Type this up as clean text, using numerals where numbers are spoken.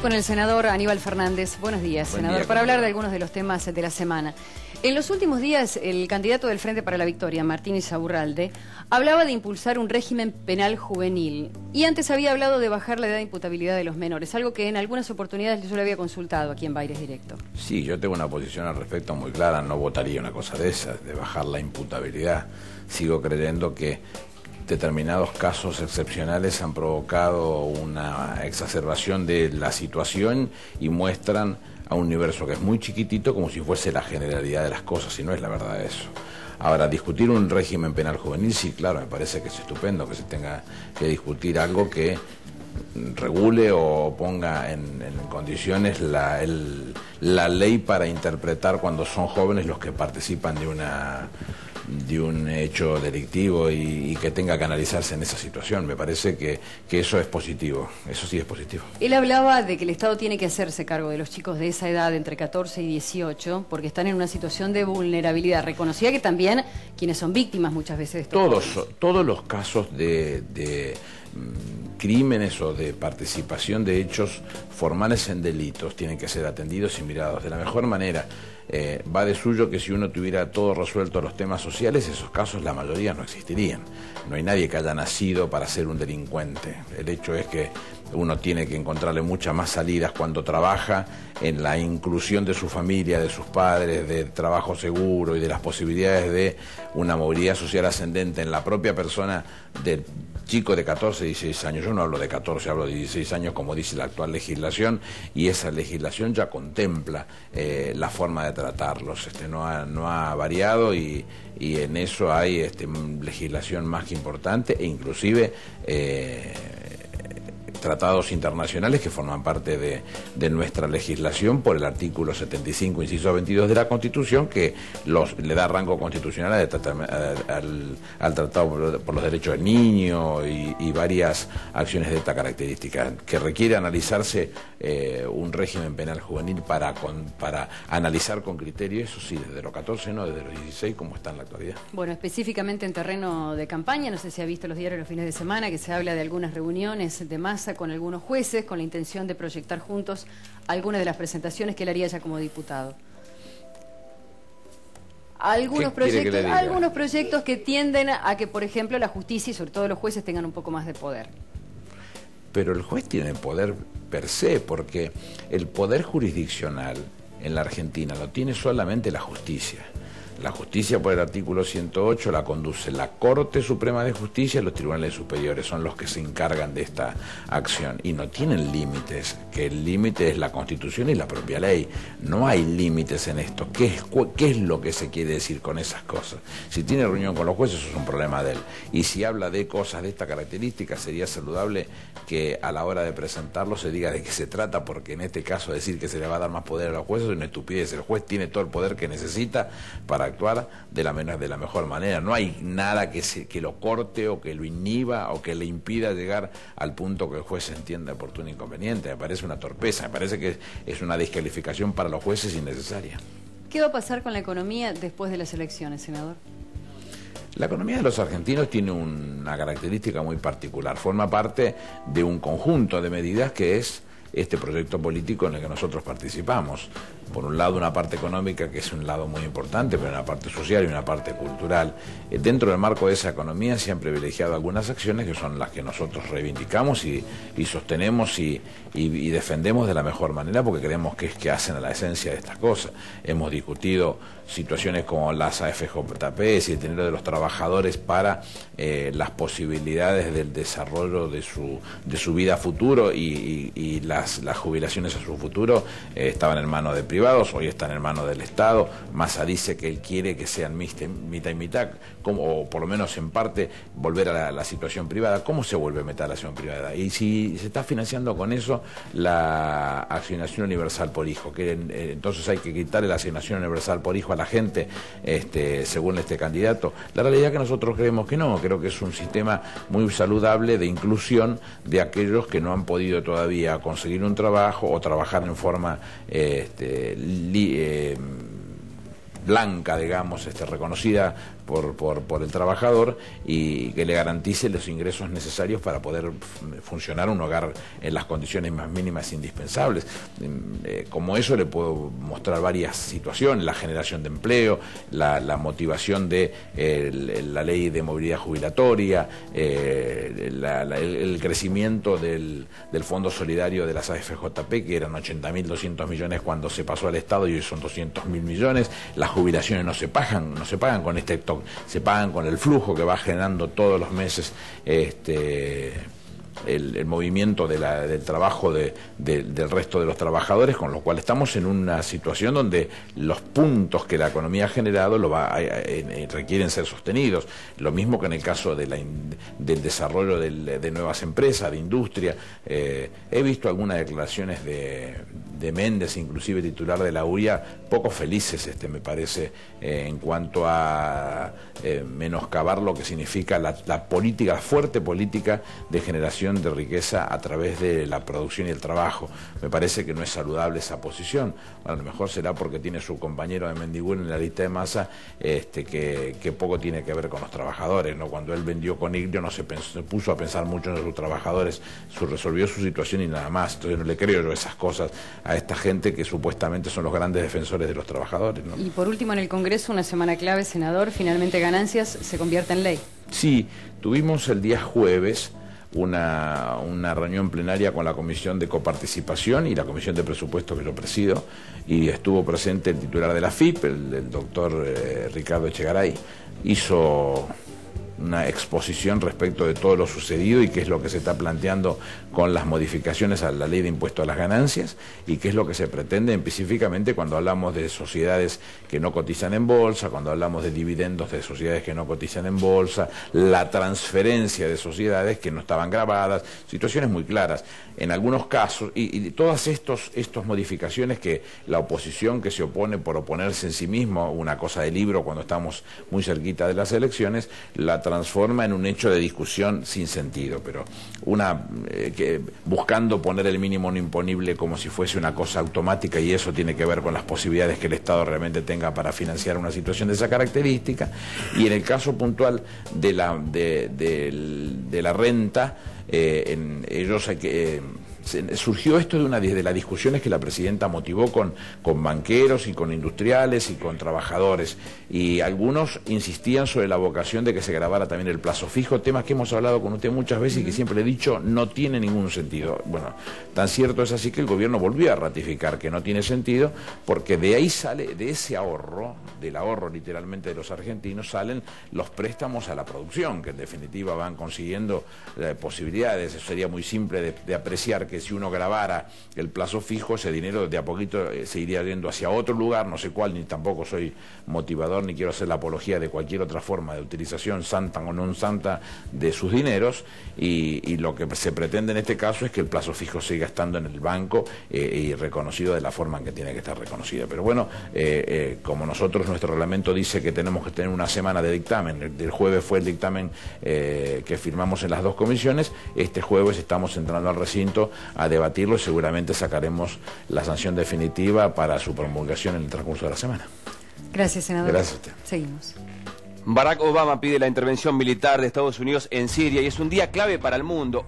Con el senador Aníbal Fernández. Buenos días, senador. Para hablar de algunos de los temas de la semana. En los últimos días, el candidato del Frente para la Victoria, Martín Insaurralde, hablaba de impulsar un régimen penal juvenil. Y antes había hablado de bajar la edad de imputabilidad de los menores, algo que en algunas oportunidades yo le había consultado aquí en Baires Directo. Sí, yo tengo una posición al respecto muy clara. No votaría una cosa de esas, de bajar la imputabilidad. Sigo creyendo que determinados casos excepcionales han provocado una exacerbación de la situación y muestran a un universo que es muy chiquitito como si fuese la generalidad de las cosas, y no es la verdad eso. Ahora, discutir un régimen penal juvenil, sí, claro, me parece que es estupendo que se tenga que discutir algo que regule o ponga en condiciones la ley para interpretar cuando son jóvenes los que participan de un hecho delictivo y que tenga que analizarse en esa situación. Me parece que eso es positivo, eso sí es positivo. Él hablaba de que el Estado tiene que hacerse cargo de los chicos de esa edad, entre 14 y 18, porque están en una situación de vulnerabilidad. Reconocía que también quienes son víctimas muchas veces de esto. Todos los casos de crímenes o de participación de hechos formales en delitos tienen que ser atendidos y mirados de la mejor manera. Va de suyo que si uno tuviera todo resuelto los temas sociales, esos casos la mayoría no existirían. No hay nadie que haya nacido para ser un delincuente. El hecho es que uno tiene que encontrarle muchas más salidas cuando trabaja en la inclusión de su familia, de sus padres, de trabajo seguro y de las posibilidades de una movilidad social ascendente en la propia persona del chico de 14, 16 años. Yo no hablo de 14, hablo de 16 años como dice la actual legislación, y esa legislación ya contempla la forma de tratarlos. No ha variado y en eso hay legislación más que importante, e inclusive tratados internacionales que forman parte de nuestra legislación por el artículo 75, inciso 22 de la Constitución, que le da rango constitucional al Tratado por los Derechos del Niño y varias acciones de esta característica. Que requiere analizarse un régimen penal juvenil para analizar con criterio, eso sí, desde los 14, no desde los 16, como está en la actualidad. Bueno, específicamente en terreno de campaña, no sé si ha visto los diarios los fines de semana, que se habla de algunas reuniones de masa con algunos jueces, con la intención de proyectar juntos algunas de las presentaciones que él haría ya como diputado. Algunos proyectos que tienden a que, por ejemplo, la justicia y sobre todo los jueces tengan un poco más de poder. Pero el juez tiene poder per se, porque el poder jurisdiccional en la Argentina lo tiene solamente la justicia. La justicia, por el artículo 108, la conduce la Corte Suprema de Justicia y los tribunales superiores, son los que se encargan de esta acción y no tienen límites, que el límite es la Constitución y la propia ley. No hay límites en esto. ¿Qué es lo que se quiere decir con esas cosas? Si tiene reunión con los jueces, eso es un problema de él. Y si habla de cosas de esta característica, sería saludable que a la hora de presentarlo se diga de qué se trata, porque en este caso decir que se le va a dar más poder a los jueces es una estupidez. El juez tiene todo el poder que necesita para actuar de la mejor manera. No hay nada que lo corte o que lo inhiba o que le impida llegar al punto que el juez entienda oportuno e inconveniente. Me parece una torpeza, me parece que es una descalificación para los jueces innecesaria. ¿Qué va a pasar con la economía después de las elecciones, senador? La economía de los argentinos tiene una característica muy particular. Forma parte de un conjunto de medidas que es este proyecto político en el que nosotros participamos. Por un lado, una parte económica, que es un lado muy importante, pero una parte social y una parte cultural. Dentro del marco de esa economía se han privilegiado algunas acciones que son las que nosotros reivindicamos y sostenemos y defendemos de la mejor manera, porque creemos que hacen a la esencia de estas cosas. Hemos discutido situaciones como las AFJP y el dinero de los trabajadores para las posibilidades del desarrollo de su vida futuro y las jubilaciones a su futuro estaban en manos de privados, hoy están en manos del Estado. Massa dice que él quiere que sean mitad y mitad, o por lo menos en parte volver a la situación privada. ¿Cómo se vuelve mitad a la situación privada? Y si se está financiando con eso la asignación universal por hijo, que entonces hay que quitarle la asignación universal por hijo a la gente, según este candidato. La realidad es que nosotros creemos que no, creo que es un sistema muy saludable de inclusión de aquellos que no han podido todavía conseguir un trabajo o trabajar en forma blanca, digamos, reconocida por el trabajador y que le garantice los ingresos necesarios para poder funcionar un hogar en las condiciones más mínimas indispensables. Como eso le puedo mostrar varias situaciones: la generación de empleo, la motivación de la ley de movilidad jubilatoria, el crecimiento del Fondo Solidario de las AFJP, que eran 80.200 millones cuando se pasó al Estado y hoy son 200.000 millones. Las jubilaciones no se pagan con este stock, se pagan con el flujo que va generando todos los meses el movimiento del trabajo del resto de los trabajadores, con lo cual estamos en una situación donde los puntos que la economía ha generado requieren ser sostenidos. Lo mismo que en el caso del desarrollo de nuevas empresas, de industria. He visto algunas declaraciones de Méndez, inclusive titular de la UIA, poco felices, me parece, en cuanto a menoscabar lo que significa la política, la fuerte política de generación de riqueza a través de la producción y el trabajo. Me parece que no es saludable esa posición. Bueno, a lo mejor será porque tiene su compañero de Mendigún en la lista de Massa, que poco tiene que ver con los trabajadores, ¿no? Cuando él vendió con Iglio no se puso a pensar mucho en sus trabajadores, resolvió su situación y nada más. Entonces no le creo yo esas cosas a esta gente que supuestamente son los grandes defensores de los trabajadores, ¿no? Y por último, en el Congreso, una semana clave, senador, finalmente ganancias se convierte en ley. Sí, tuvimos el día jueves una reunión plenaria con la Comisión de Coparticipación y la Comisión de Presupuesto que yo presido, y estuvo presente el titular de la FIP, el doctor Ricardo Echegaray. Hizo una exposición respecto de todo lo sucedido y qué es lo que se está planteando con las modificaciones a la ley de impuesto a las ganancias y qué es lo que se pretende específicamente cuando hablamos de sociedades que no cotizan en bolsa, cuando hablamos de dividendos de sociedades que no cotizan en bolsa, la transferencia de sociedades que no estaban grabadas, situaciones muy claras. En algunos casos, y todas estas modificaciones que la oposición que se opone por oponerse en sí mismo, una cosa de libro cuando estamos muy cerquita de las elecciones, la transforma en un hecho de discusión sin sentido, pero buscando poner el mínimo no imponible como si fuese una cosa automática, y eso tiene que ver con las posibilidades que el Estado realmente tenga para financiar una situación de esa característica. Y en el caso puntual de la renta, surgió esto de las discusiones que la presidenta motivó con banqueros y con industriales y con trabajadores, y algunos insistían sobre la vocación de que se grabara también el plazo fijo, temas que hemos hablado con usted muchas veces y que siempre le he dicho no tiene ningún sentido. Bueno, tan cierto es así que el gobierno volvió a ratificar que no tiene sentido, porque de ahí sale, de ese ahorro, del ahorro literalmente de los argentinos, salen los préstamos a la producción, que en definitiva van consiguiendo posibilidades. Eso sería muy simple de apreciar, que si uno grabara el plazo fijo, ese dinero de a poquito se iría yendo hacia otro lugar, no sé cuál, ni tampoco soy motivador ni quiero hacer la apología de cualquier otra forma de utilización, santa o no santa, de sus dineros, y lo que se pretende en este caso es que el plazo fijo siga estando en el banco y reconocido de la forma en que tiene que estar reconocido. Pero bueno, como nuestro reglamento dice que tenemos que tener una semana de dictamen, el jueves fue el dictamen que firmamos en las dos comisiones, este jueves estamos entrando al recinto a debatirlo y seguramente sacaremos la sanción definitiva para su promulgación en el transcurso de la semana. Gracias, senador. Gracias a usted. Seguimos. Barack Obama pide la intervención militar de Estados Unidos en Siria y es un día clave para el mundo.